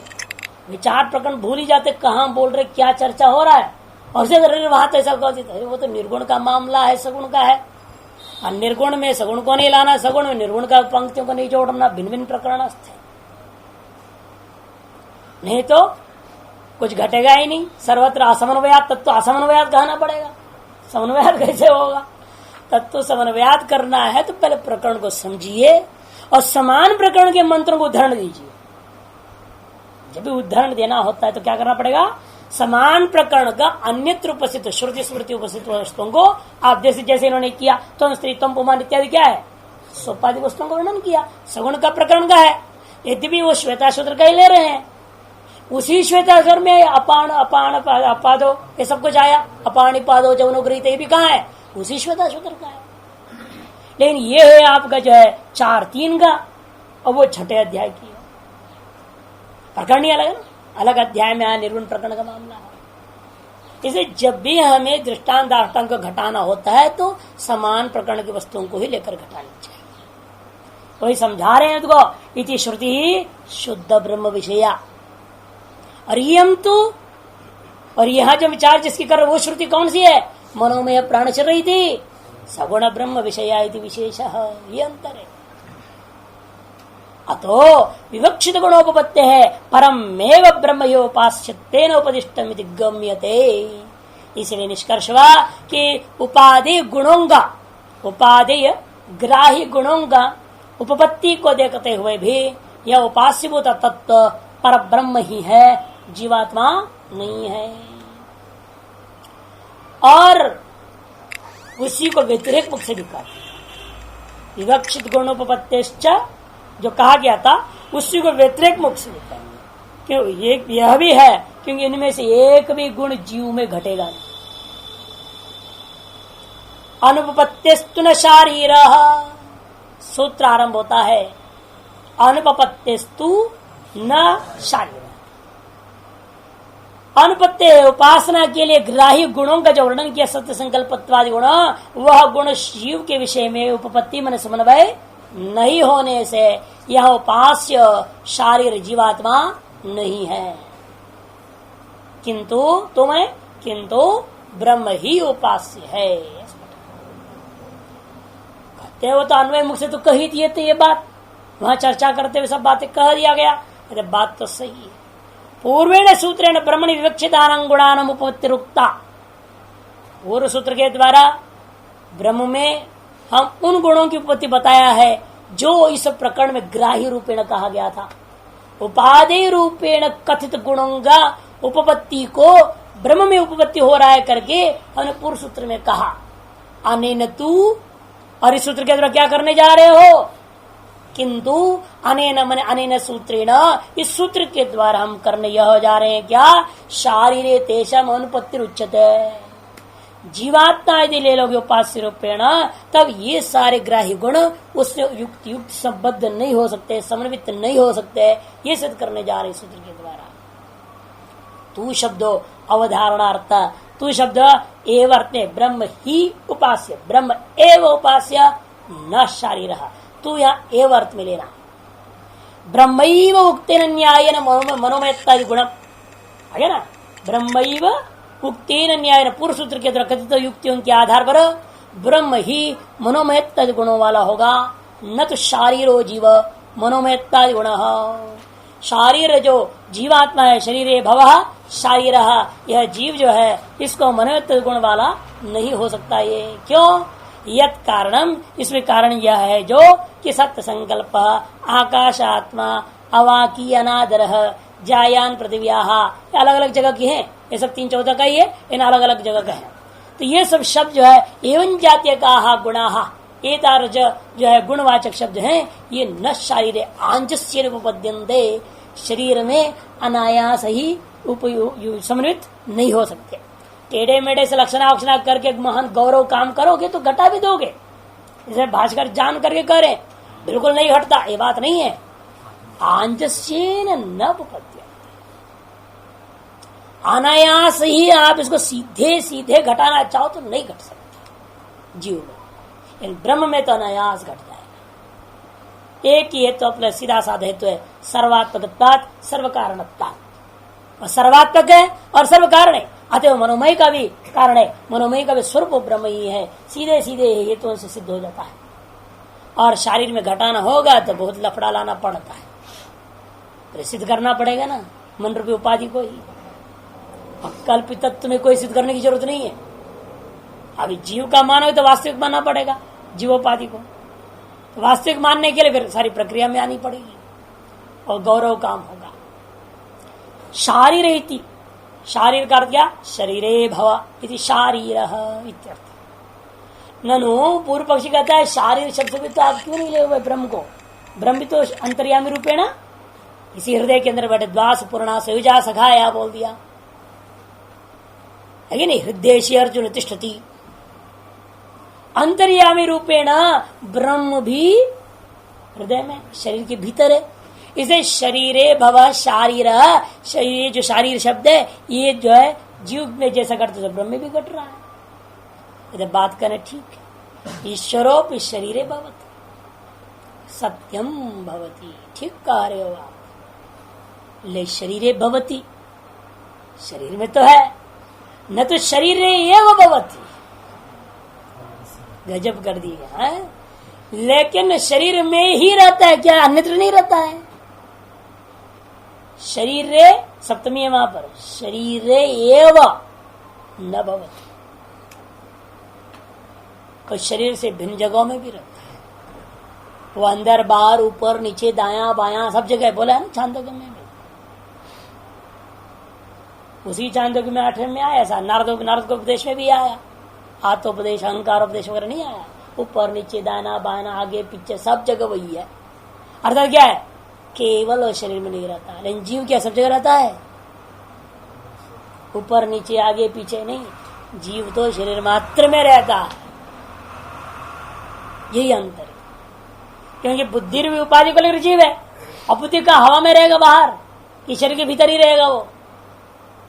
विचार प्रकरण भूल ही जाते, कहाँ बोल रहे, क्या चर्चा हो रहा है, और वहां तो ऐसा कहते थे वो तो निर्गुण का मामला है, सगुण का है। और निर्गुण में सगुण को नहीं लाना, सगुण में निर्गुण का पंक्तियों को नहीं जोड़ना, भिन्न भिन्न प्रकरण थे, नहीं तो कुछ घटेगा ही नहीं। सर्वत्र असमन्वयात तत्व असमन्वयात कहना पड़ेगा, समन्वयात कैसे होगा? तत्व समन्वयात करना है तो पहले प्रकरण को समझिए और समान प्रकरण के मंत्रों को उदाहरण दीजिए। जब भी उदाहरण देना होता है तो क्या करना पड़ेगा, समान प्रकरण का अन्यत्र उपस्थित श्रुति स्मृति उपस्थित वस्तुओं को आप जैसे इन्होंने किया तो स्त्री तम पुमान इत्यादि क्या है, सोपाधि वस्तुओं का वर्णन किया, सगुण का प्रकरण का है। यद्यपि वो श्वेताशूद्र का ही ले रहे हैं, उसी श्वेताशूद्र में अपान अपान अपादो ये सब कुछ आया, अपानी पादो जवनोग्रहित ये भी कहाँ है, उसी श्वेताशूद्र का है। लेकिन ये है आपका जो है 4:3 का और वो छठे अध्याय की है, प्रकरण ही अलग है ना, अलग अध्याय में आया निर्गुण प्रकरण का मामला है। इसे जब भी हमें दृष्टांत दाष्टांत को घटाना होता है तो समान प्रकरण की वस्तुओं को ही लेकर घटानी चाहिए। वही समझा रहे हैं तुमको, इति श्रुति ही शुद्ध ब्रह्म विषया। और यम तो, और यहां जो विचार जिसकी कर वो श्रुति कौन सी है, मनोमय प्राण चल रही थी, सगुण ब्रह्म विषया इति विशेष, ये अंतर है। अतो विवक्षित गुणोपत्ति है परमेव ब्रह्म योपास्य तेन उपदिष्टम इति गम्यते। इसलिए निष्कर्ष हुआ कि उपाधि गुणों का, उपाधेय ग्राही गुणों का उपपत्ति को देखते हुए भी यह उपास्यभूत तत्व पर ब्रह्म ही है, जीवात्मा नहीं है। और उसी को व्यतिरेक मुख से दिखा, विवक्षित गुणोपत्तिश्च जो कहा गया था उसी को व्यतिरेक मुख से दिखाएंगे। क्यों, यह भी है क्योंकि इनमें से एक भी गुण जीव में घटेगा नहीं। अनुपपत्तिस्तु न शारीर, सूत्र आरंभ होता है अनुपपत्तिस्तु न शारीर। अनुपत्ति उपासना के लिए ग्राही गुणों का जो वर्णन किया सत्य संकल्पत्वादि गुण, वह गुण शिव के विषय में उपपत्ति मन समन्वय नहीं होने से यह उपास्य शारीर जीवात्मा नहीं है। किंतु ब्रह्म ही उपास्य है। कहते हो तो अन्वय मुख से तो कही दिए थे ये बात, वहां चर्चा करते हुए सब बातें कह दिया गया। अरे बात तो सही है। पूर्वेण सूत्रेण ब्रह्मणि विवक्षितानां गुणानां उपपत्तिरुक्ता, पूर्व सूत्र के द्वारा ब्रह्म में हम उन गुणों की उपपत्ति बताया है जो इस प्रकरण में ग्राही रूपेण कहा गया था। उपादेय रूपेण कथित गुणों का उपपत्ति को ब्रह्म में उपपत्ति हो रहा है करके हमने पूर्व सूत्र में कहा। अनेन तू, और इस सूत्र के द्वारा क्या करने जा रहे हो, किंतु अनेन मन अनेन सूत्रेण, इस सूत्र के द्वारा हम करने यह जा रहे हैं क्या, शारीरे तेषाम अनुपत्ति उच्यते। जीवात्मा यदि ले लोगे उपास्य रूपेण तब ये सारे ग्राही गुण उससे युक्त संबद्ध नहीं हो सकते, समन्वित नहीं हो सकते, ये सिद्ध करने जा रहे सूत्र के द्वारा। तू शब्दो अवधारणार्थ, तू शब्द एव अर्थ में ब्रह्म ही उपास्य, ब्रह्म एव उपास्य न शारीर, तू यहाँ एव अर्थ में लेना। ब्रह्मैव उक्तेन न्यायेन मनोमयत्वादि गुणम, है ना, ब्रह्मैव उक्तेन न्यायेन, पूर्व सूत्र के द्वारा कथित युक्तियों के आधार पर ब्रह्म ही मनोमयत्वादि गुणों वाला होगा, न तो शारीरो जीव मनोमयत्वादि गुण। शारीर जो जीवात्मा है, शरीर भवः शारीर, यह जीव जो है इसको मनोमयत्वादि गुण वाला नहीं हो सकता। ये क्यों, यत कारणम, इसमें कारण यह है जो कि सत्य संकल्प आकाश आत्मा अवाकी अनादर जायान पृथ्व्या, अलग अलग जगह की है, ये सब 3-14 का ही है, इन अलग अलग जगह का है। तो ये सब शब्द जो है एवं जातीय का गुणा, ये तार जो है गुणवाचक शब्द हैं, ये न शारीर आंजस्य उपपद्यन्ते, शरीर में अनायास ही समन्वित नहीं हो सकते। टेढ़े मेढ़े से लक्षणा करके महान गौरव काम करोगे तो घटा भी दोगे। जैसे भास्कर जान करके करे बिल्कुल नहीं घटता, ये बात नहीं है। आंजस्येन न उपपद्यन्ते, अनायास ही आप इसको सीधे सीधे घटाना चाहो तो नहीं घट सकते जीव में, इन ब्रह्म में तो अनायास घट जाएगा। एक ही हेतु अपने सीधा साधा हेतु है, सर्वात्मक सर्व कारणत्वात्, और सर्वात्मक है और सर्व कारण है, अतः मनोमय का भी कारण है, मनोमय का भी स्वरूप ब्रह्म ही है, सीधे सीधे हेतुओं से सिद्ध हो जाता है। और शरीर में घटाना होगा तो बहुत लफड़ा लाना पड़ता है, तो सिद्ध करना पड़ेगा ना मन रूपी उपाधि को ही। कल्पित तत्व में कोई सिद्ध करने की जरूरत नहीं है, अभी जीव का मानोगे तो वास्तविक मानना पड़ेगा जीवोपाधि को, तो वास्तविक मानने के लिए फिर सारी प्रक्रिया में आनी पड़ेगी और गौरव काम होगा। शारीर इति, शारीर का अर्थ क्या? शरीरे भव इति शारीर इत्यर्थ। ननु पूर्व पक्षी कहता है शारीर शब्द भी तो आप क्यों नहीं ले हुए ब्रह्म को? ब्रह्म भी तो अंतर्यामी रूपे ना, इसी हृदय के अंदर बैठे द्वास पूर्णा सयुजा सखाया बोल दिया है कि नहीं? हृदय अर्जुन तिष्ठति, अंतर्यामी रूपेण ब्रह्म भी हृदय में शरीर के भीतर है। इसे शरीरे भव शारीर, शरीर जो शारीर शब्द है ये जो है जीव में जैसा करते तो ब्रह्म में भी घट रहा है। इधर बात करना ठीक है। ईश्वरोपि शरीरे भवति सत्यम भवति, ठीक कह रहे हो आप। ले शरीरे भवति, शरीर में तो है, न तो शरीर एव भवति, गजब कर दिया है। लेकिन शरीर में ही रहता है क्या? अन्यत्र नहीं रहता है। शरीर सप्तमी है वहां पर, शरीर एव न भवति, और शरीर से भिन्न जगहों में भी रहता है। वो अंदर बाहर ऊपर नीचे दायां बायां सब जगह बोला है ना छांदोग्य में भी। उसी छांदोग्य में 8वें में आया ऐसा, नारद को उपदेश में भी आया। आत्मोपदेश अहंकार उपदेश वगैरह नहीं आया। ऊपर नीचे दाना बाना आगे पीछे सब जगह वही है। अर्थात क्या है? केवल शरीर में नहीं रहता, लेकिन जीव क्या सब जगह रहता है? ऊपर नीचे आगे पीछे नहीं, जीव तो शरीर मात्र में रहता है। यही अंतर है, क्योंकि बुद्धि भी उपाधि को लेकर जीव है, और बुद्धि का हवा में रहेगा बाहर, कि शरीर के भीतर ही रहेगा, वो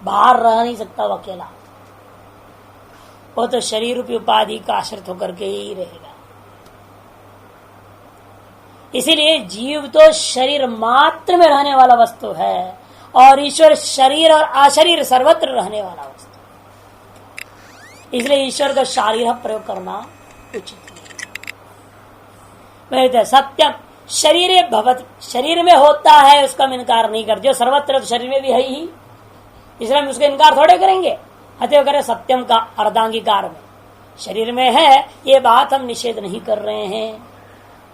बाहर रह नहीं सकता वो अकेला। वो तो शरीर रूपी उपाधि का आश्रित होकर के ही रहेगा। इसीलिए जीव तो शरीर मात्र में रहने वाला वस्तु है, और ईश्वर शरीर और अशरीर सर्वत्र रहने वाला वस्तु। इसलिए ईश्वर का शारीर प्रयोग करना उचित नहीं। सत्यम शरीरे भवति, शरीर में होता है उसका हम इनकार नहीं करते, जो सर्वत्र तो शरीर में भी है ही, इसलिए हम उसका इनकार थोड़े करेंगे। अतः करें सत्यम का अर्धांगीकार में शरीर में है, ये बात हम निषेध नहीं कर रहे हैं।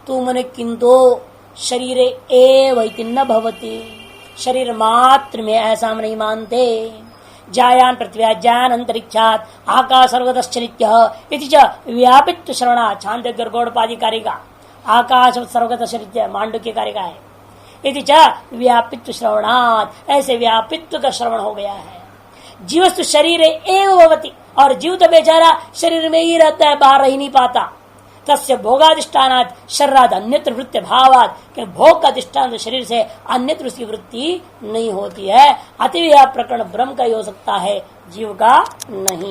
तू मने किंतु शरीर एव इति न भवति, शरीर मात्र में ऐसा हम नहीं मानते। जायान पृथ्व्या जान अंतरिक्षात आकाश सर्वतश्चरित्यः इति च व्यापित्व श्रवणा, छांदोग्य गौड़पादी कारिका आकाश सर्वगतश्चरित्य मांडुक्य कारिका है। इति च व्यापित्व श्रवणात, ऐसे व्यापित्व का श्रवण हो गया है। जीवस्तु शरीर एव भवति, और जीव तो बेचारा शरीर में ही रहता है, बाहर रह नहीं पाता। तस्य भोगाधिष्ठानात् शरीराद अन्यत्र वृत्ति भावात, कि भोग का अधिष्ठान शरीर से अन्यत्र उसकी वृत्ति नहीं होती है। अतः यह प्रकरण ब्रह्म का ही हो सकता है, जीव का नहीं।